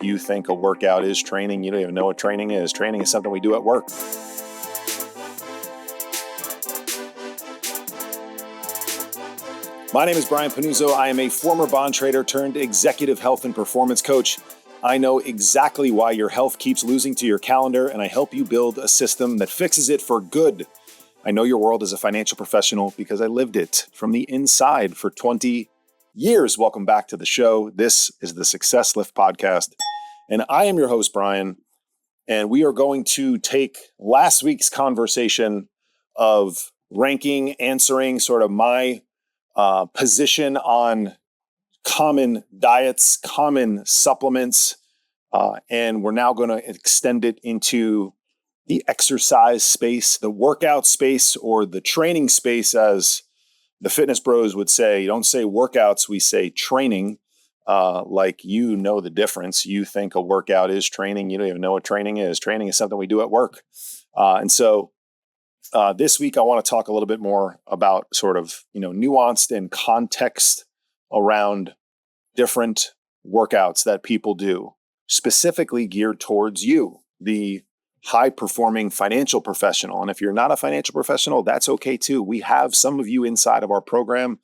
You think a workout is training. You don't even know what training is. Training is something we do at work. My name is Brian Panuzzo. I am a former bond trader turned executive health and performance coach. I know exactly why your health keeps losing to your calendar, and I help you build a system that fixes it for good. I know your world as a financial professional because I lived it from the inside for 20 years. Welcome back to the show. This is the Success Lift podcast, and I am your host, Brian, and we are going to take last week's conversation of ranking, answering sort of my position on common diets, common supplements, and we're now going to extend it into the exercise space, the workout space, or the training space, as the fitness bros would say. You don't say workouts, we say training, like you know the difference. You think a workout is training. You don't even know what training is. Training is something we do at work. And so this week, I want to talk a little bit more about sort of, nuanced and context around different workouts that people do, specifically geared towards you, the high-performing financial professional. And if you're not a financial professional, that's okay too. We have some of you inside of our program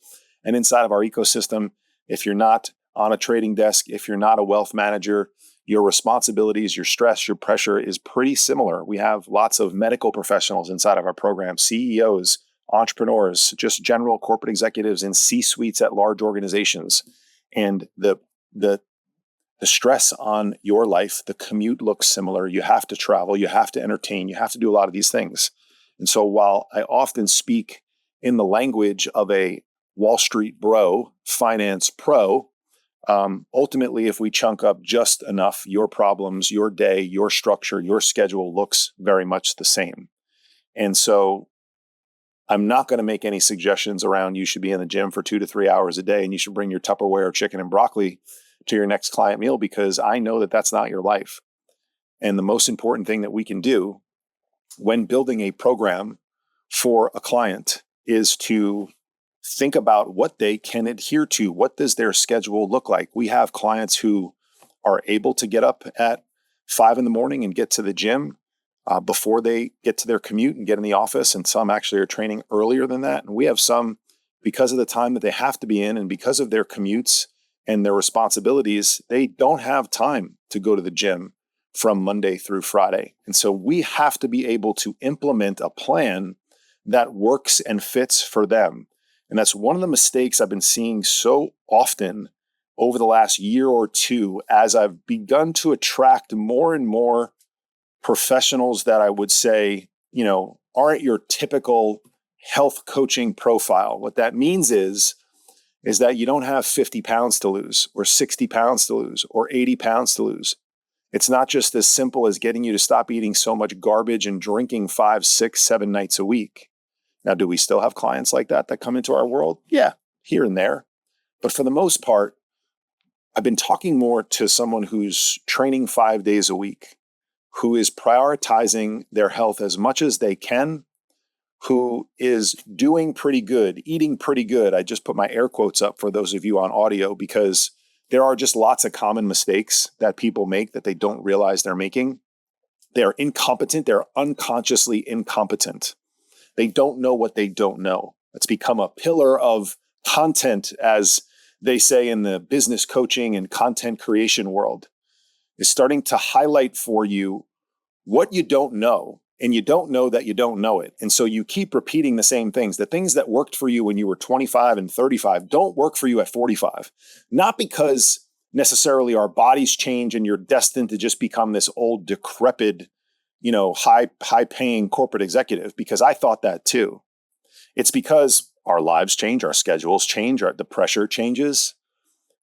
and inside of our ecosystem. If you're not on a trading desk, if you're not a wealth manager, your responsibilities, your stress, your pressure is pretty similar. We have lots of medical professionals inside of our program, CEOs, entrepreneurs, just general corporate executives in C-suites at large organizations. And the stress on your life, the commute looks similar. You have to travel, you have to entertain, you have to do a lot of these things. And so while I often speak in the language of a Wall Street bro, finance pro, ultimately, if we chunk up just enough, your problems, your day, your structure, your schedule looks very much the same. And so I'm not going to make any suggestions around you should be in the gym for 2 to 3 hours a day and you should bring your Tupperware chicken and broccoli to your next client meal, because I know that that's not your life. And the most important thing that we can do when building a program for a client is to think about what they can adhere to. What does their schedule look like? We have clients who are able to get up at 5 a.m. and get to the gym before they get to their commute and get in the office. And some actually are training earlier than that. And we have some, because of the time that they have to be in and because of their commutes and their responsibilities, they don't have time to go to the gym from Monday through Friday. And so we have to be able to implement a plan that works and fits for them. And that's one of the mistakes I've been seeing so often over the last year or two as I've begun to attract more and more professionals that I would say, aren't your typical health coaching profile. What that means is that you don't have 50 pounds to lose or 60 pounds to lose or 80 pounds to lose. It's not just as simple as getting you to stop eating so much garbage and drinking 5, 6, 7 nights a week. Now, do we still have clients like that come into our world? Yeah, here and there. But for the most part, I've been talking more to someone who's training 5 days a week, who is prioritizing their health as much as they can, who is doing pretty good, eating pretty good. I just put my air quotes up for those of you on audio because there are just lots of common mistakes that people make that they don't realize they're making. They're incompetent. They're unconsciously incompetent. They don't know what they don't know. It's become a pillar of content, as they say in the business coaching and content creation world, is starting to highlight for you what you don't know. And you don't know that you don't know it. And so you keep repeating the same things. The things that worked for you when you were 25 and 35 don't work for you at 45. Not because necessarily our bodies change and you're destined to just become this old, decrepit, high-paying corporate executive, because I thought that too. It's because our lives change, our schedules change, the pressure changes.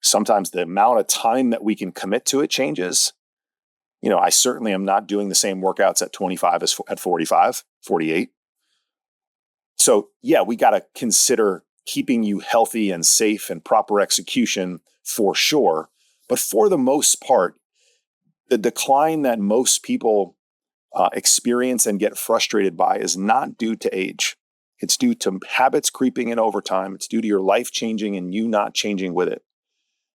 Sometimes the amount of time that we can commit to it changes. I certainly am not doing the same workouts at 25 as at 45, 48. So yeah, we got to consider keeping you healthy and safe and proper execution for sure. But for the most part, the decline that most people experience and get frustrated by is not due to age. It's due to habits creeping in over time. It's due to your life changing and you not changing with it.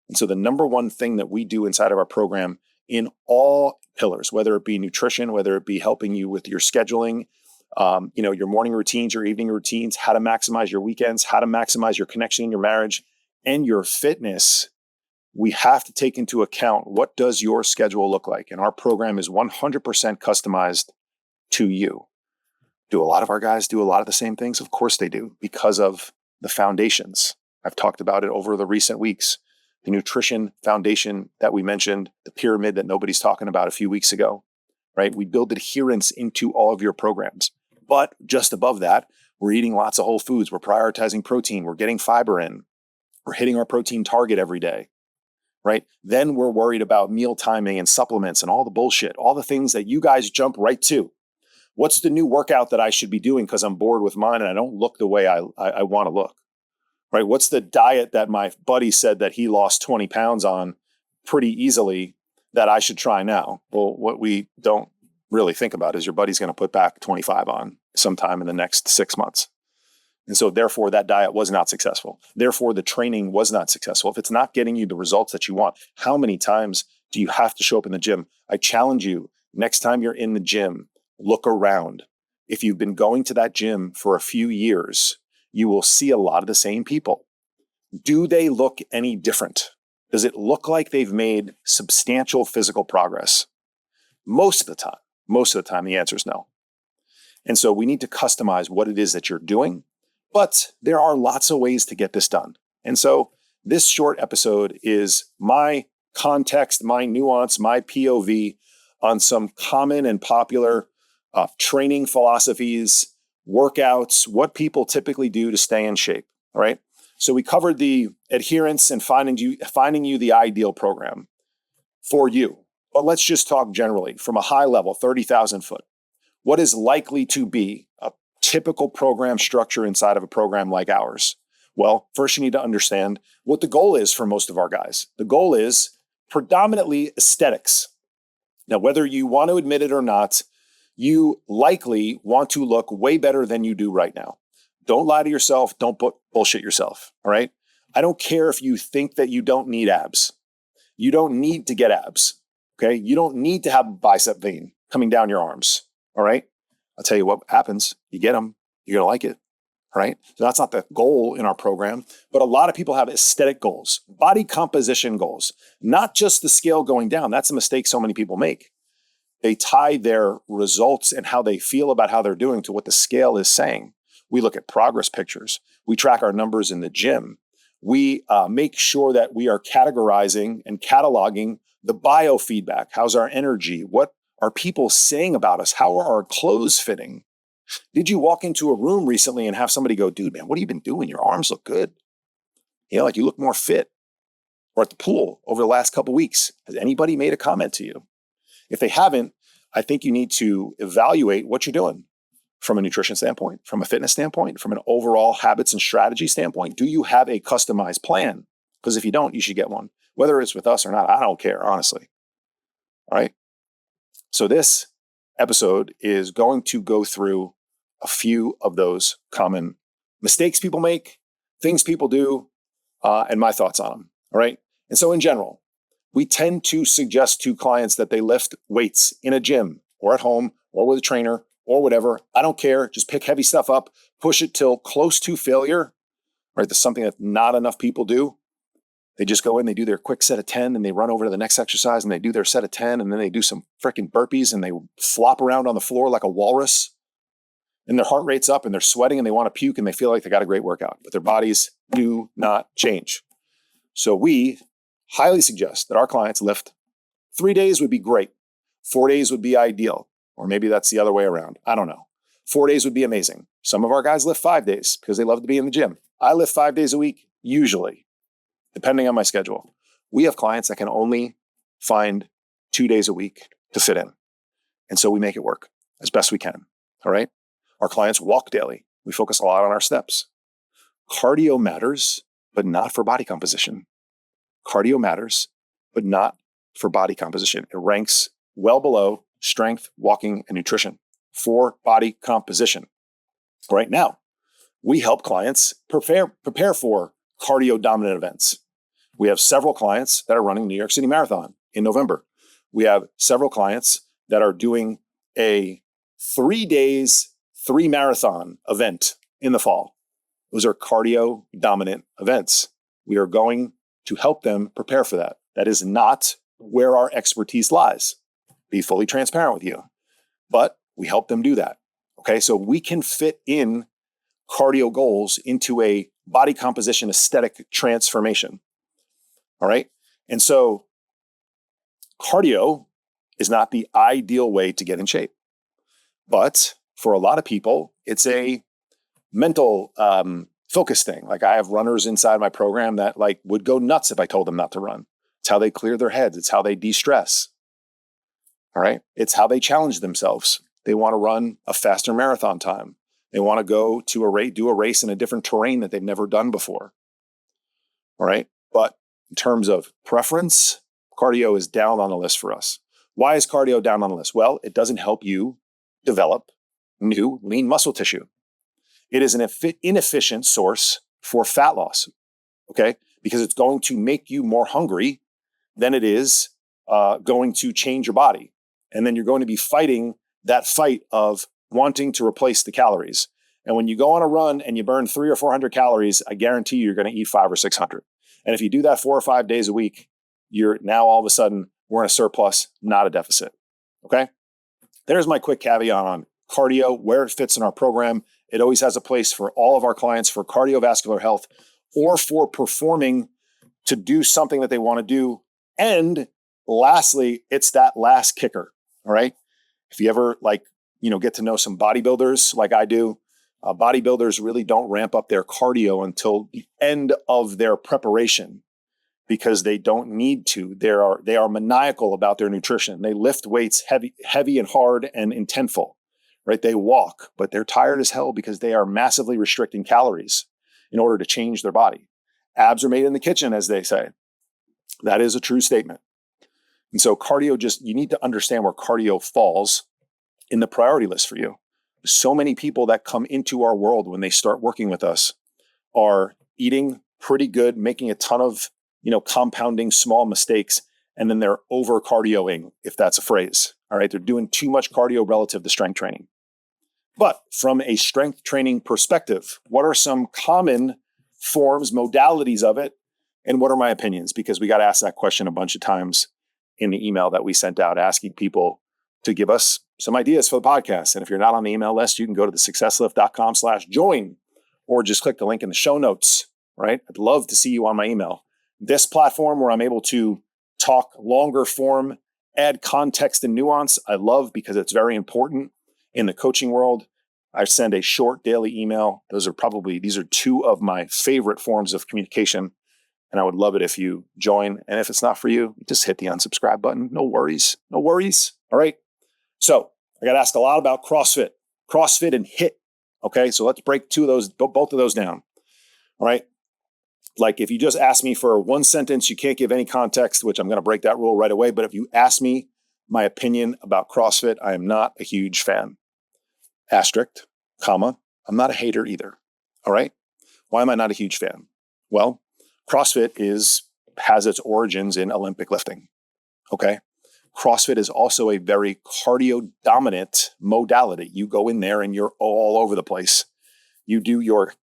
And so the number one thing that we do inside of our program in all pillars, whether it be nutrition, whether it be helping you with your scheduling, your morning routines, your evening routines, how to maximize your weekends, how to maximize your connection in your marriage and your fitness. We have to take into account, what does your schedule look like? And our program is 100% customized to you. Do a lot of our guys do a lot of the same things? Of course they do, because of the foundations. I've talked about it over the recent weeks. The nutrition foundation that we mentioned, the pyramid that nobody's talking about a few weeks ago, right? We build adherence into all of your programs. But just above that, we're eating lots of whole foods. We're prioritizing protein. We're getting fiber in. We're hitting our protein target every day, right? Then we're worried about meal timing and supplements and all the bullshit, all the things that you guys jump right to. What's the new workout that I should be doing because I'm bored with mine and I don't look the way I want to look, right? What's the diet that my buddy said that he lost 20 pounds on pretty easily that I should try now? Well, what we don't really think about is your buddy's going to put back 25 on sometime in the next 6 months. And so therefore that diet was not successful. Therefore the training was not successful. If it's not getting you the results that you want, how many times do you have to show up in the gym? I challenge you, next time you're in the gym, look around. If you've been going to that gym for a few years, you will see a lot of the same people. Do they look any different? Does it look like they've made substantial physical progress? Most of the time, the answer is no. And so we need to customize what it is that you're doing, but there are lots of ways to get this done. And so this short episode is my context, my nuance, my POV on some common and popular training philosophies, workouts, what people typically do to stay in shape, all right? So we covered the adherence and finding you the ideal program for you. But let's just talk generally from a high level, 30,000 foot. What is likely to be a typical program structure inside of a program like ours? Well, first you need to understand what the goal is for most of our guys. The goal is predominantly aesthetics. Now, whether you want to admit it or not, you likely want to look way better than you do right now. Don't lie to yourself. Don't bullshit yourself. All right. I don't care if you think that you don't need abs. You don't need to get abs. Okay. You don't need to have a bicep vein coming down your arms. All right. I'll tell you what happens. You get them. You're going to like it. All right. So that's not the goal in our program, but a lot of people have aesthetic goals, body composition goals, not just the scale going down. That's a mistake so many people make. They tie their results and how they feel about how they're doing to what the scale is saying. We look at progress pictures. We track our numbers in the gym. We make sure that we are categorizing and cataloging the biofeedback. How's our energy? What are people saying about us? How are our clothes fitting? Did you walk into a room recently and have somebody go, dude, man, what have you been doing? Your arms look good. Like you look more fit. Or at the pool over the last couple of weeks. Has anybody made a comment to you? If they haven't, I think you need to evaluate what you're doing from a nutrition standpoint, from a fitness standpoint, from an overall habits and strategy standpoint. Do you have a customized plan? Because if you don't, you should get one. Whether it's with us or not, I don't care, honestly. All right. So this episode is going to go through a few of those common mistakes people make, things people do, and my thoughts on them. All right. And so in general, we tend to suggest to clients that they lift weights in a gym or at home or with a trainer or whatever. I don't care. Just pick heavy stuff up, push it till close to failure, right? That's something that not enough people do. They just go in, they do their quick set of 10 and they run over to the next exercise and they do their set of 10 and then they do some freaking burpees and they flop around on the floor like a walrus and their heart rate's up and they're sweating and they want to puke and they feel like they got a great workout, but their bodies do not change. So we highly suggest that our clients lift 3 days would be great. 4 days would be ideal. Or maybe that's the other way around. I don't know. 4 days would be amazing. Some of our guys lift 5 days because they love to be in the gym. I lift 5 days a week, usually, depending on my schedule. We have clients that can only find 2 days a week to fit in. And so we make it work as best we can. All right. Our clients walk daily. We focus a lot on our steps. Cardio matters, but not for body composition. Cardio matters, but not for body composition. It ranks well below strength, walking, and nutrition for body composition. Right now, we help clients prepare for cardio dominant events. We have several clients that are running New York City Marathon in November. We have several clients that are doing a 3 days, 3 marathon event in the fall. Those are cardio dominant events. We are going to help them prepare for that. That is not where our expertise lies. Be fully transparent with you. But we help them do that. Okay, so we can fit in cardio goals into a body composition aesthetic transformation. All right. And so cardio is not the ideal way to get in shape. But for a lot of people, it's a mental focus thing. Like I have runners inside my program that like would go nuts if I told them not to run. It's how they clear their heads. It's how they de-stress. All right. It's how they challenge themselves. They want to run a faster marathon time. They want to go to do a race in a different terrain that they've never done before. All right. But in terms of preference, cardio is down on the list for us. Why is cardio down on the list? Well, it doesn't help you develop new lean muscle tissue. It is an inefficient source for fat loss, okay? Because it's going to make you more hungry than it is going to change your body. And then you're going to be fighting that fight of wanting to replace the calories. And when you go on a run and you burn 300 or 400 calories, I guarantee you're going to eat 500 or 600. And if you do that 4 or 5 days a week, you're now all of a sudden, we're in a surplus, not a deficit, okay? There's my quick caveat on cardio, where it fits in our program. It always has a place for all of our clients for cardiovascular health or for performing to do something that they want to do. And lastly, it's that last kicker, all right? If you ever get to know some bodybuilders like I do, bodybuilders really don't ramp up their cardio until the end of their preparation because they don't need to. They are maniacal about their nutrition. They lift weights heavy and hard and intentful, right? They walk, but they're tired as hell because they are massively restricting calories in order to change their body. Abs are made in the kitchen, as they say. That is a true statement. And so cardio, you need to understand where cardio falls in the priority list for you. So many people that come into our world when they start working with us are eating pretty good, making a ton of, compounding small mistakes, and then they're over cardioing, if that's a phrase. All right. They're doing too much cardio relative to strength training. But from a strength training perspective, what are some common forms, modalities of it? And what are my opinions? Because we got asked that question a bunch of times in the email that we sent out asking people to give us some ideas for the podcast. And if you're not on the email list, you can go to thesuccesslift.com/join or just click the link in the show notes, right? I'd love to see you on my email. This platform where I'm able to talk longer form, add context and nuance, I love because it's very important in the coaching world. I send a short daily email. These are two of my favorite forms of communication. And I would love it if you join. And if it's not for you, just hit the unsubscribe button. No worries. No worries. All right. So I got asked a lot about CrossFit and HIIT. Okay. So let's break both of those down. All right. Like if you just ask me for one sentence, you can't give any context, which I'm going to break that rule right away. But if you ask me my opinion about CrossFit, I am not a huge fan. Asterisk, comma, I'm not a hater either. All right. Why am I not a huge fan? Well, CrossFit has its origins in Olympic lifting. Okay. CrossFit is also a very cardio dominant modality. You go in there and you're all over the place. You do your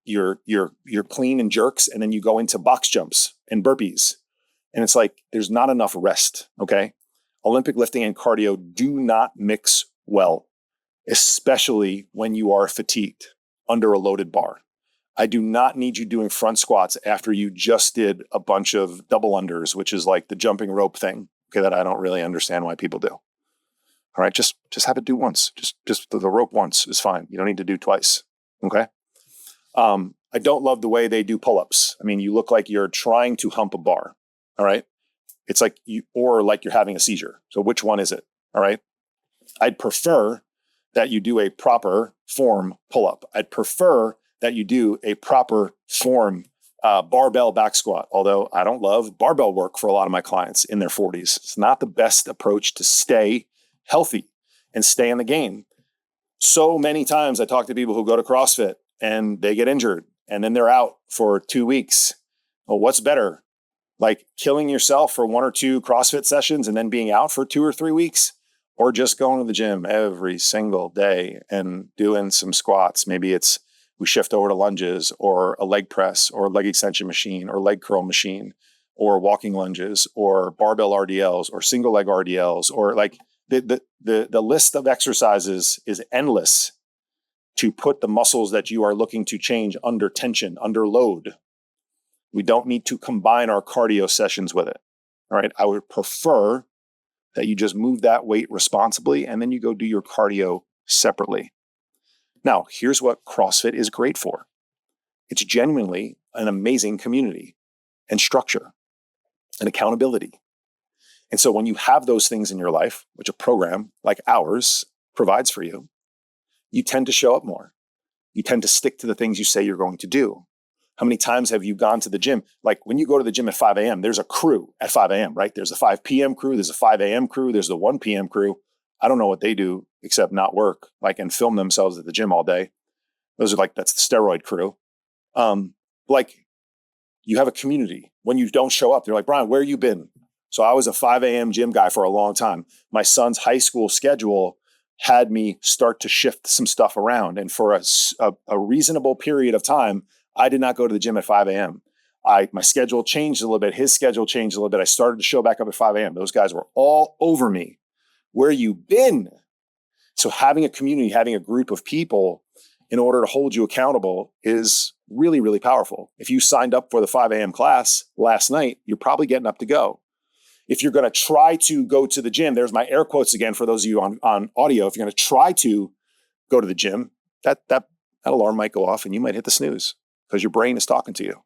clean and jerks, and then you go into box jumps and burpees. And it's like, there's not enough rest. Okay. Olympic lifting and cardio do not mix well, especially when you are fatigued under a loaded bar. I do not need you doing front squats after you just did a bunch of double unders, which is like the jumping rope thing, okay, that I don't really understand why people do. All right, just have it do once. Just the rope once is fine. You don't need to do twice, okay? I don't love the way they do pull-ups. I mean, you look like you're trying to hump a bar, all right? It's like you're having a seizure. So which one is it, all right? I'd prefer that you do a proper form pull-up. I'd prefer that you do a proper form barbell back squat, although I don't love barbell work for a lot of my clients in their 40s. It's not the best approach to stay healthy and stay in the game. So many times I talk to people who go to CrossFit and they get injured and then they're out for 2 weeks. Well, what's better? Like killing yourself for 1 or 2 CrossFit sessions and then being out for 2 or 3 weeks, or just going to the gym every single day and doing some squats. Maybe we shift over to lunges or a leg press or a leg extension machine or leg curl machine or walking lunges or barbell RDLs or single leg RDLs, or like the list of exercises is endless to put the muscles that you are looking to change under tension, under load. We don't need to combine our cardio sessions with it. All right. I would prefer that you just move that weight responsibly and then you go do your cardio separately. Now, here's what CrossFit is great for. It's genuinely an amazing community and structure and accountability. And so when you have those things in your life, which a program like ours provides for you, you tend to show up more. You tend to stick to the things you say you're going to do. How many times have you gone to the gym? Like when you go to the gym at 5 a.m., there's a crew at 5 a.m., right? There's a 5 p.m. crew, there's a 5 a.m. crew, there's the 1 p.m. crew. I don't know what they do except not work, like, and film themselves at the gym all day. Those are like, that's the steroid crew. Like you have a community. When you don't show up, they're like, Brian, where you been? So I was a 5 a.m. gym guy for a long time. My son's high school schedule had me start to shift some stuff around. And for a reasonable period of time, I did not go to the gym at 5 a.m. My schedule changed a little bit. His schedule changed a little bit. I started to show back up at 5 a.m. Those guys were all over me. Where you been? So having a community, having a group of people in order to hold you accountable is really, really powerful. If you signed up for the 5 a.m. class last night, you're probably getting up to go. If you're going to try to go to the gym, there's my air quotes again for those of you on audio. If you're going to try to go to the gym, that alarm might go off and you might hit the snooze because your brain is talking to you.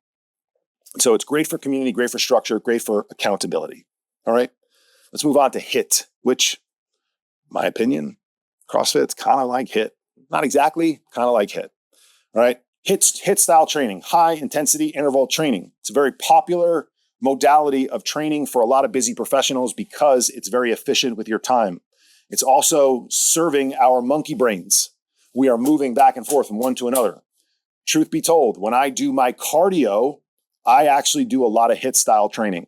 So it's great for community, great for structure, great for accountability. All right, let's move on to HIIT, which, my opinion, CrossFit's kind of like HIIT. Not exactly, kind of like HIIT. All right, HIIT style training, high intensity interval training. It's a very popular modality of training for a lot of busy professionals because it's very efficient with your time. It's also serving our monkey brains. We are moving back and forth from one to another. Truth be told, when I do my cardio, I actually do a lot of HIIT style training.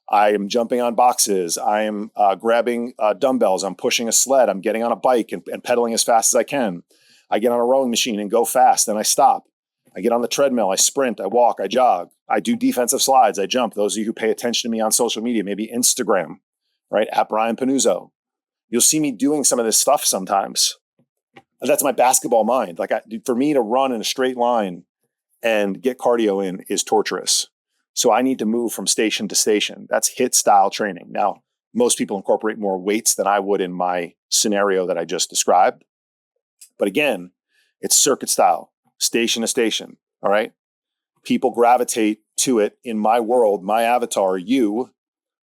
I am jumping on boxes. I am grabbing dumbbells. I'm pushing a sled. I'm getting on a bike and pedaling as fast as I can. I get on a rowing machine and go fast, then I stop. I get on the treadmill, I sprint, I walk, I jog. I do defensive slides, I jump. Those of you who pay attention to me on social media, maybe Instagram, right, at Brian Panuzzo, you'll see me doing some of this stuff sometimes. And that's my basketball mind. Like for me to run in a straight line and get cardio in is torturous. So I need to move from station to station. That's HIIT style training. Now, most people incorporate more weights than I would in my scenario that I just described. But again, it's circuit style, station to station. All right. People gravitate to it in my world, my avatar, you,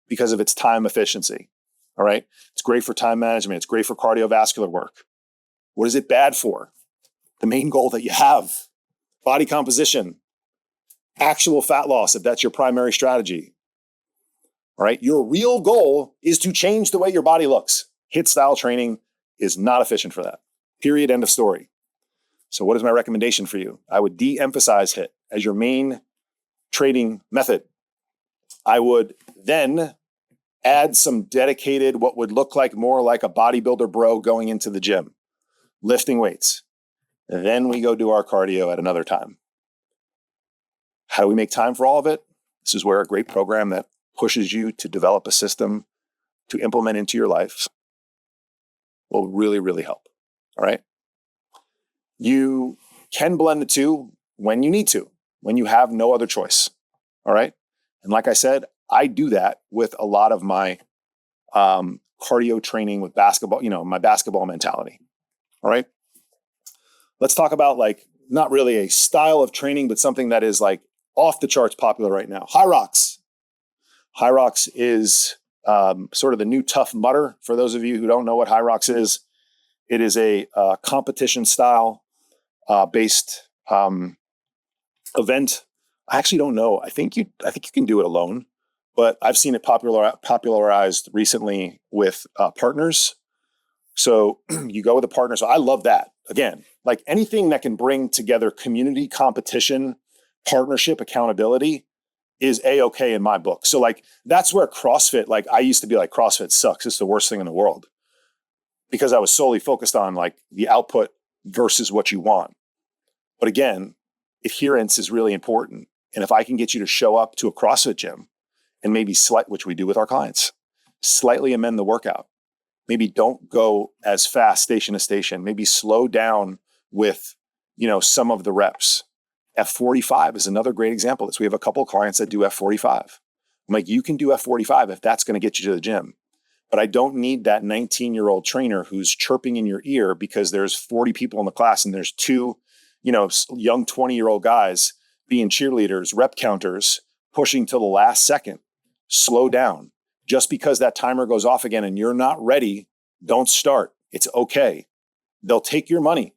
because of its time efficiency. All right. It's great for time management. It's great for cardiovascular work. What is it bad for? The main goal that you have: body composition, actual fat loss, if that's your primary strategy. All right. Your real goal is to change the way your body looks. HIIT style training is not efficient for that. Period. End of story. So what is my recommendation for you? I would de-emphasize HIIT as your main training method. I would then add some dedicated, what would look like more like a bodybuilder bro going into the gym, lifting weights. And then we go do our cardio at another time. How do we make time for all of it? This is where a great program that pushes you to develop a system to implement into your life will really, really help. All right. You can blend the two when you need to, when you have no other choice. All right. And like I said, I do that with a lot of my cardio training with basketball, my basketball mentality. All right. Let's talk about not really a style of training, but something that is like off the charts popular right now. HIROX. HIROX is sort of the new Tough Mudder. For those of you who don't know what HIROX is, it is a competition style based event. I actually don't know. I think you can do it alone, but I've seen it popularized recently with partners. So you go with a partner. So I love that. Again, like anything that can bring together community, competition, partnership, accountability is A-okay in my book. So like, that's where CrossFit, like I used to be like, CrossFit sucks. It's the worst thing in the world, because I was solely focused on like the output versus what you want. But again, adherence is really important. And if I can get you to show up to a CrossFit gym and maybe which we do with our clients, slightly amend the workout. Maybe don't go as fast station to station. Maybe slow down with, some of the reps. F45 is another great example. We have a couple of clients that do F45. I'm like, you can do F45 if that's going to get you to the gym. But I don't need that 19-year-old trainer who's chirping in your ear because there's 40 people in the class and there's two, young 20-year-old guys being cheerleaders, rep counters, pushing to the last second. Slow down. Just because that timer goes off again and you're not ready, don't start. It's okay. They'll take your money.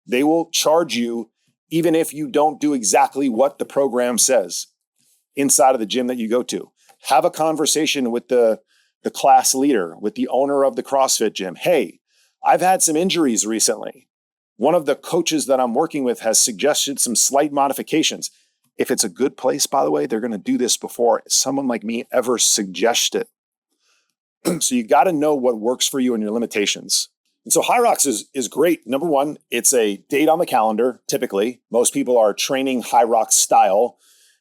They will charge you even if you don't do exactly what the program says inside of the gym that you go to. Have a conversation with the class leader, with the owner of the CrossFit gym. Hey, I've had some injuries recently. One of the coaches that I'm working with has suggested some slight modifications. If it's a good place, by the way, they're going to do this before someone like me ever suggests it. So you got to know what works for you and your limitations. And so HIROX is great. Number one, it's a date on the calendar. Typically, most people are training HIROX style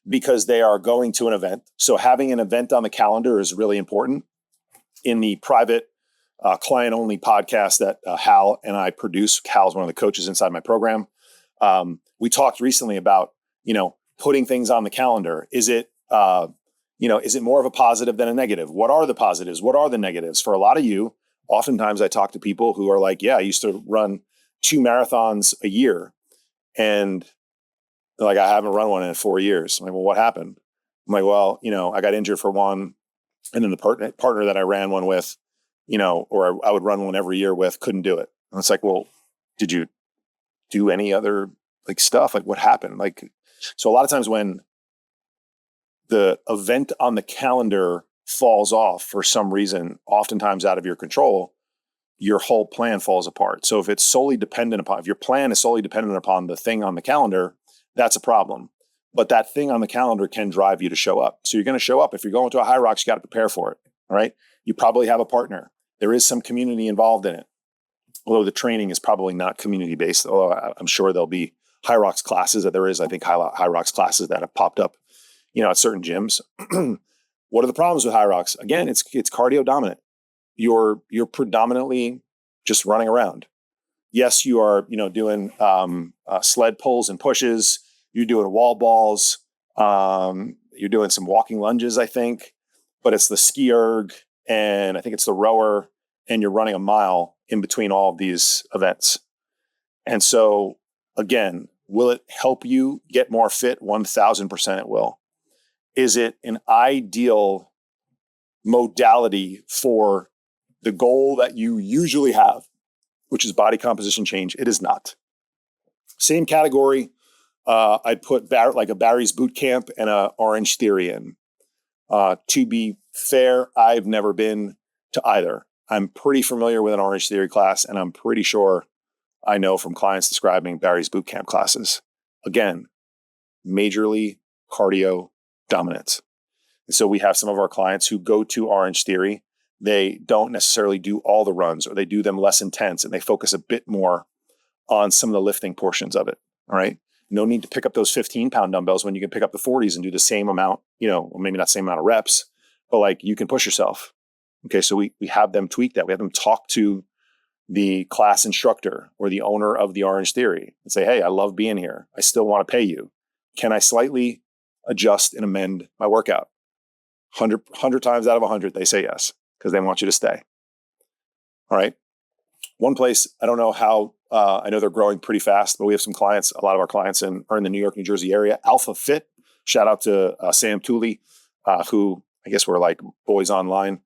because they are going to an event. So having an event on the calendar is really important. In the private client-only podcast that Hal and I produce, Hal's one of the coaches inside my program. We talked recently about, putting things on the calendar. Is it more of a positive than a negative? What are the positives? What are the negatives? For a lot of you, oftentimes I talk to people who are like, yeah, I used to run 2 marathons a year. And they're like, I haven't run one in 4 years. I'm like, well, what happened? I'm like, well, I got injured for one. And then the partner that I ran one with, or I would run one every year with, couldn't do it. And it's like, well, did you do any other stuff? Like what happened? So a lot of times when the event on the calendar falls off for some reason, oftentimes out of your control, your whole plan falls apart. So if your plan is solely dependent upon the thing on the calendar, that's a problem. But that thing on the calendar can drive you to show up. So you're going to show up. If you're going to a HIROX, you got to prepare for it. All right. You probably have a partner. There is some community involved in it. Although the training is probably not community based, although I'm sure there'll be HIROX classes that there is. I think HIROX classes that have popped up, at certain gyms. What are the problems with HIROX? Again, it's cardio dominant. You're predominantly just running around. Yes, you are, doing sled pulls and pushes. You're doing wall balls. You're doing some walking lunges, I think, but it's the ski erg and I think it's the rower, and you're running a mile in between all of these events. And so again, will it help you get more fit? 1,000% it will. Is it an ideal modality for the goal that you usually have, which is body composition change? It is not. Same category. I'd put like a Barry's Boot Camp and a Orange Theory in. To be fair, I've never been to either. I'm pretty familiar with an Orange Theory class, and I'm pretty sure I know from clients describing Barry's Boot Camp classes. Again, majorly cardio dominant. And so we have some of our clients who go to Orange Theory. They don't necessarily do all the runs, or they do them less intense, and they focus a bit more on some of the lifting portions of it. All right. No need to pick up those 15-pound dumbbells when you can pick up the 40s and do the same amount, or maybe not same amount of reps, but you can push yourself. Okay. So we have them tweak that. We have them talk to the class instructor or the owner of the Orange Theory and say, hey, I love being here. I still want to pay you. Can I slightly adjust and amend my workout? 100 times out of 100, they say yes, because they want you to stay. All right. One place, I don't know how, I know they're growing pretty fast, but we have some clients, a lot of our clients are in the New York, New Jersey area. Alpha Fit, shout out to Sam Tooley, who I guess we're like boys online.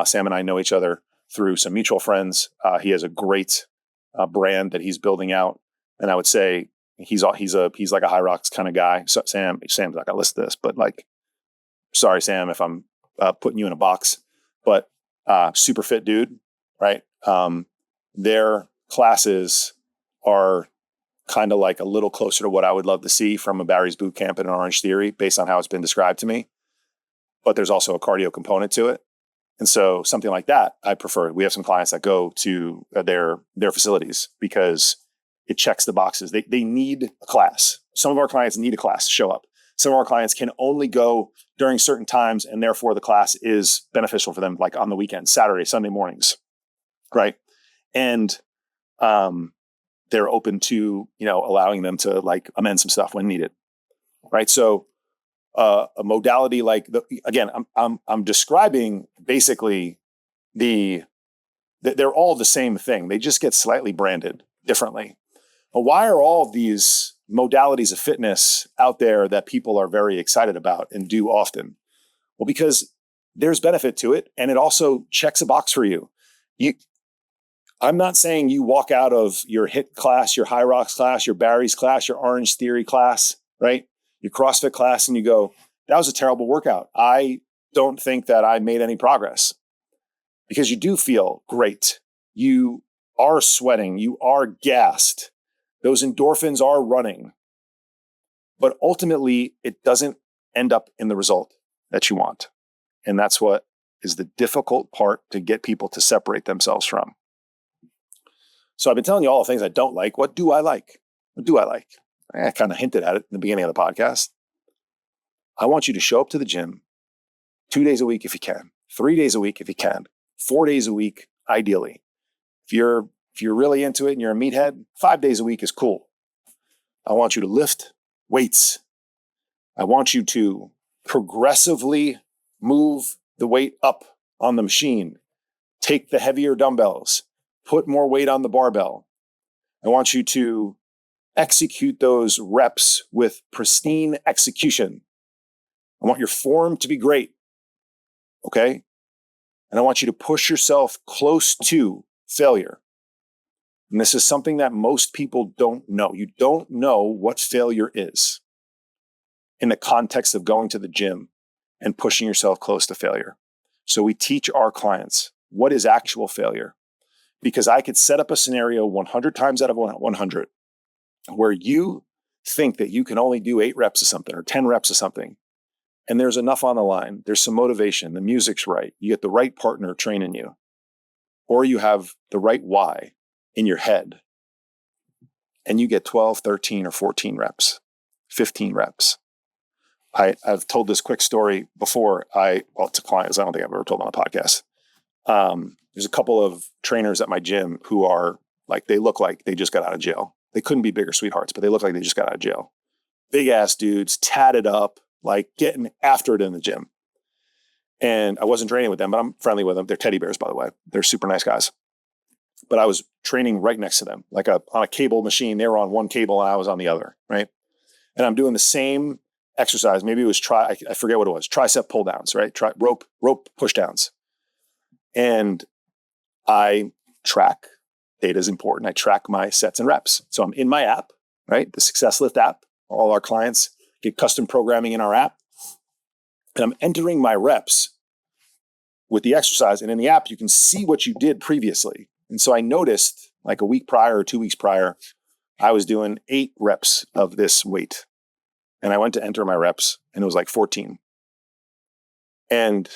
Sam and I know each other through some mutual friends. He has a great brand that he's building out. And I would say he's like a HIROX kind of guy. So Sam's not gonna listen to this, but sorry, Sam, if I'm putting you in a box, but super fit dude, right? Their classes are kind of like a little closer to what I would love to see from a Barry's Boot Camp and an Orange Theory based on how it's been described to me. But there's also a cardio component to it. And so something like that, I prefer. We have some clients that go to their facilities because it checks the boxes. They need a class. Some of our clients need a class to show up. Some of our clients can only go during certain times, and therefore the class is beneficial for them, like on the weekends, Saturday, Sunday mornings, right? And they're open to, allowing them to like amend some stuff when needed, right? So a modality like I'm describing basically they're all the same thing. They just get slightly branded differently. But why are all of these modalities of fitness out there that people are very excited about and do often? Well, because there's benefit to it, and it also checks a box for you. I'm not saying you walk out of your HIIT class, your HIROX class, your Barry's class, your Orange Theory class, right? Your CrossFit class, and you go, that was a terrible workout. I don't think that I made any progress. Because you do feel great. You are sweating. You are gassed. Those endorphins are running. But ultimately, it doesn't end up in the result that you want. And that's what is the difficult part to get people to separate themselves from. So I've been telling you all the things I don't like. What do I like? What do I like? I kind of hinted at it in the beginning of the podcast. I want you to show up to the gym 2 days a week if you can, 3 days a week if you can, 4 days a week, ideally. If you're really into it and you're a meathead, 5 days a week is cool. I want you to lift weights. I want you to progressively move the weight up on the machine, take the heavier dumbbells, put more weight on the barbell. I want you to execute those reps with pristine execution. I want your form to be great, okay? And I want you to push yourself close to failure. And this is something that most people don't know. You don't know what failure is in the context of going to the gym and pushing yourself close to failure. So we teach our clients what is actual failure, because I could set up a scenario 100 times out of 100 where you think that you can only do 8 reps of something or 10 reps of something. And there's enough on the line. There's some motivation. The music's right. You get the right partner training you, or you have the right why in your head, and you get 12, 13, or 14 reps, 15 reps. I've told this quick story before. To clients, I don't think I've ever told on a podcast. There's a couple of trainers at my gym who are like, they look like they just got out of jail. They couldn't be bigger sweethearts, but they look like they just got out of jail. Big ass dudes, tatted up, like getting after it in the gym. And I wasn't training with them, but I'm friendly with them. They're teddy bears, by the way. They're super nice guys. But I was training right next to them, like on a cable machine. They were on one cable and I was on the other, right? And I'm doing the same exercise. Maybe it was I forget what it was. Tricep pull downs, right? Rope push downs. And I track, data is important. I track my sets and reps. So I'm in my app, right? The Success Lift app. All our clients get custom programming in our app. And I'm entering my reps with the exercise. And in the app, you can see what you did previously. And so I noticed like a week prior or 2 weeks prior, I was doing 8 reps of this weight. And I went to enter my reps and it was like 14. And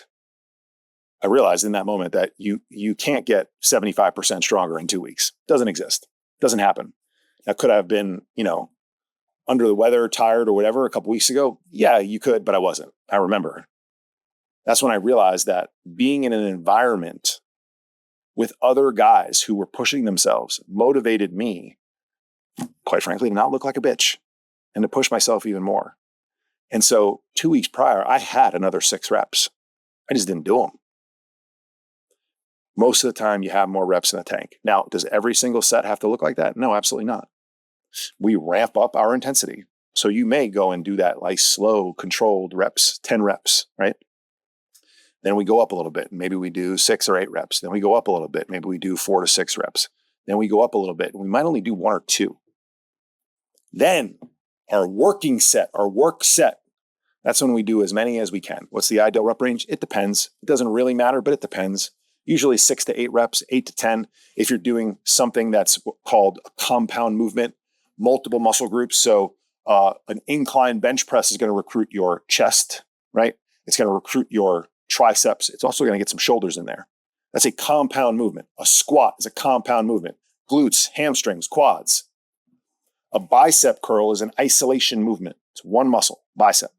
I realized in that moment that you can't get 75% stronger in 2 weeks. Doesn't exist. Doesn't happen. Now, could I have been, under the weather, tired or whatever a couple weeks ago? Yeah, you could, but I wasn't. I remember. That's when I realized that being in an environment with other guys who were pushing themselves motivated me, quite frankly, to not look like a bitch and to push myself even more. And so 2 weeks prior, I had another 6 reps. I just didn't do them. Most of the time, you have more reps in the tank. Now, does every single set have to look like that? No, absolutely not. We ramp up our intensity. So you may go and do that like slow, controlled reps, 10 reps, right? Then we go up a little bit. Maybe we do 6 or 8 reps. Then we go up a little bit. Maybe we do 4 to 6 reps. Then we go up a little bit. We might only do 1 or 2. Then our work set, that's when we do as many as we can. What's the ideal rep range? It depends. It doesn't really matter, but it depends. Usually 6 to 8 reps, 8 to 10. If you're doing something that's called a compound movement, multiple muscle groups. So an incline bench press is going to recruit your chest, right? It's going to recruit your triceps. It's also going to get some shoulders in there. That's a compound movement. A squat is a compound movement. Glutes, hamstrings, quads. A bicep curl is an isolation movement. It's one muscle, bicep.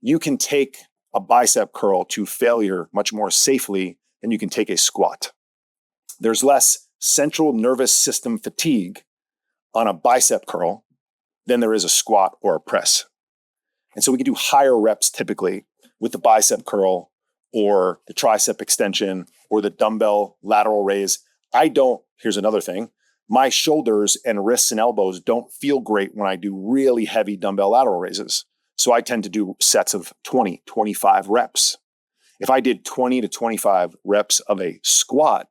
You can take a bicep curl to failure much more safely than you can take a squat. There's less central nervous system fatigue on a bicep curl than there is a squat or a press. And so we can do higher reps typically with the bicep curl or the tricep extension or the dumbbell lateral raise. Here's another thing. My shoulders and wrists and elbows don't feel great when I do really heavy dumbbell lateral raises. So I tend to do sets of 20, 25 reps. If I did 20 to 25 reps of a squat,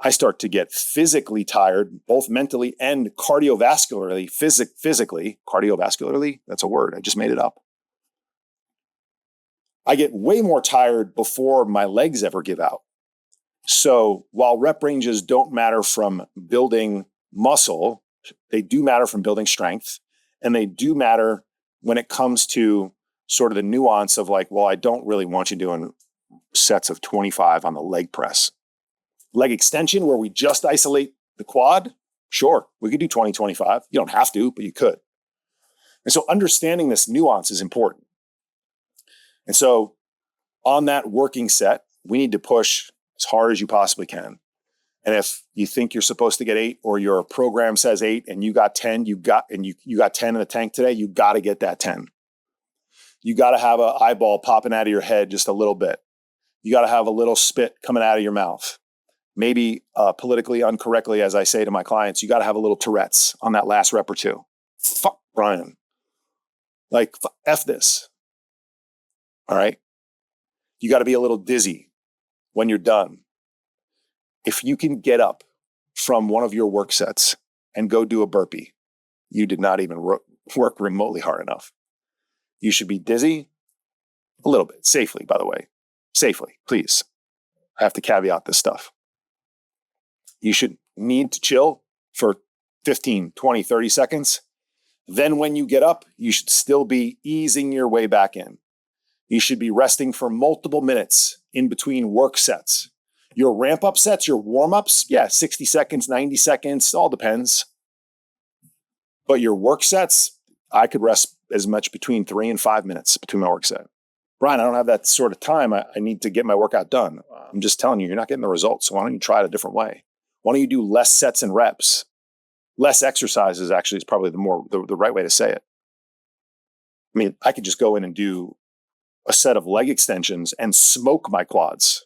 I start to get physically tired, both mentally and cardiovascularly. Physically, cardiovascularly, that's a word. I just made it up. I get way more tired before my legs ever give out. So while rep ranges don't matter from building muscle, they do matter from building strength. And they do matter when it comes to sort of the nuance of like, well, I don't really want you doing sets of 25 on the leg press. Leg extension, where we just isolate the quad, sure, we could do 20, 25. You don't have to, but you could. And so understanding this nuance is important. And so on that working set, we need to push as hard as you possibly can. And if you think you're supposed to get 8 or your program says 8 and you got 10, you got 10 in the tank today, you got to get that 10. You got to have an eyeball popping out of your head just a little bit. You got to have a little spit coming out of your mouth. Maybe politically incorrectly, as I say to my clients, you got to have a little Tourette's on that last rep or two. Fuck Brian. Like, F this. All right? You got to be a little dizzy when you're done. If you can get up from one of your work sets and go do a burpee, you did not even work remotely hard enough. You should be dizzy a little bit, safely, by the way. Safely, please. I have to caveat this stuff. You should need to chill for 15, 20, 30 seconds. Then when you get up, you should still be easing your way back in. You should be resting for multiple minutes in between work sets. Your ramp up sets, your warm ups, 60 seconds, 90 seconds, all depends. But your work sets, I could rest as much between 3 and 5 minutes between my work set. Brian, I don't have that sort of time. I need to get my workout done. I'm just telling you, you're not getting the results. So why don't you try it a different way? Why don't you do less sets and reps? Less exercises actually is probably the right way to say it. I mean, I could just go in and do a set of leg extensions and smoke my quads.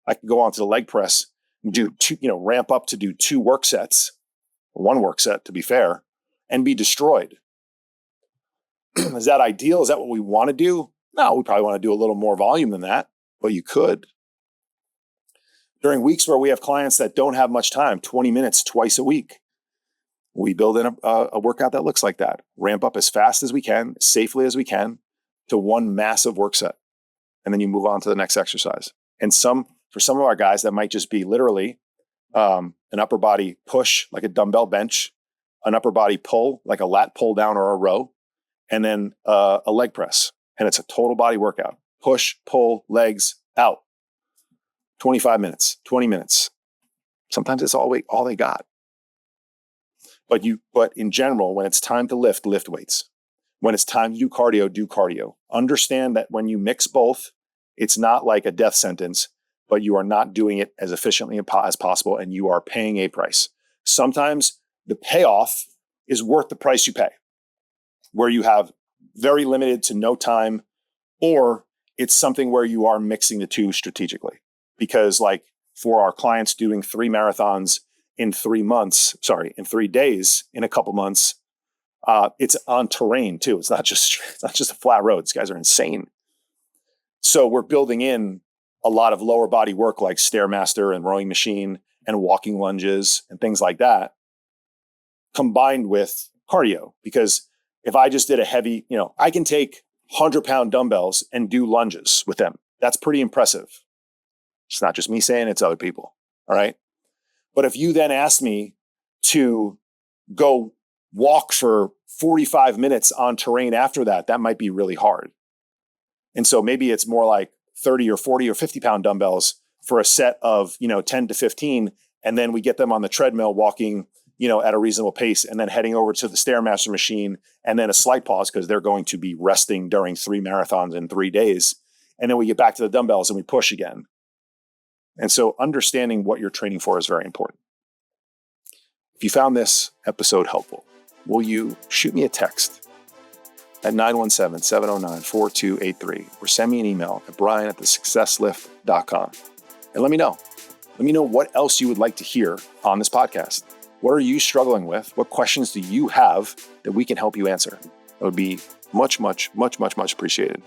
I could go onto the leg press and do ramp up to do 2 work sets, 1 work set to be fair, and be destroyed. Is that ideal? Is that what we want to do? No, we probably want to do a little more volume than that, but you could. During weeks where we have clients that don't have much time, 20 minutes twice a week, we build in a workout that looks like that. Ramp up as fast as we can, as safely as we can, to 1 massive work set. And then you move on to the next exercise. And for some of our guys, that might just be literally an upper body push, like a dumbbell bench, an upper body pull, like a lat pull down or a row, and then a leg press. And it's a total body workout. Push, pull, legs, out. 25 minutes, 20 minutes. Sometimes it's all they got. But in general, when it's time to lift weights. When it's time to do cardio. Understand that when you mix both, it's not like a death sentence, but you are not doing it as efficiently as possible, and you are paying a price. Sometimes the payoff is worth the price you pay, where you have very limited to no time, or it's something where you are mixing the two strategically. Because like for our clients doing 3 marathons in 3 days, in a couple months, it's on terrain too. It's not just a flat road. These guys are insane. So we're building in a lot of lower body work like Stairmaster and rowing machine and walking lunges and things like that, combined with cardio. Because if I just did a heavy, I can take 100-pound dumbbells and do lunges with them. That's pretty impressive. It's not just me saying, it's other people. All right. But if you then ask me to go walk for 45 minutes on terrain after that, that might be really hard. And so maybe it's more like 30 or 40 or 50 pound dumbbells for a set of, 10 to 15. And then we get them on the treadmill walking, at a reasonable pace, and then heading over to the Stairmaster machine, and then a slight pause because they're going to be resting during 3 marathons in 3 days. And then we get back to the dumbbells and we push again. And so understanding what you're training for is very important. If you found this episode helpful, will you shoot me a text at 917-709-4283 or send me an email at brian@thesuccesslift.com and let me know. Let me know what else you would like to hear on this podcast. What are you struggling with? What questions do you have that we can help you answer? That would be much, much, much, much, much appreciated.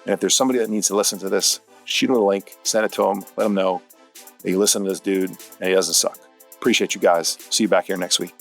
And if there's somebody that needs to listen to this, shoot them the link, send it to them, let them know that you listen to this dude and he doesn't suck. Appreciate you guys. See you back here next week.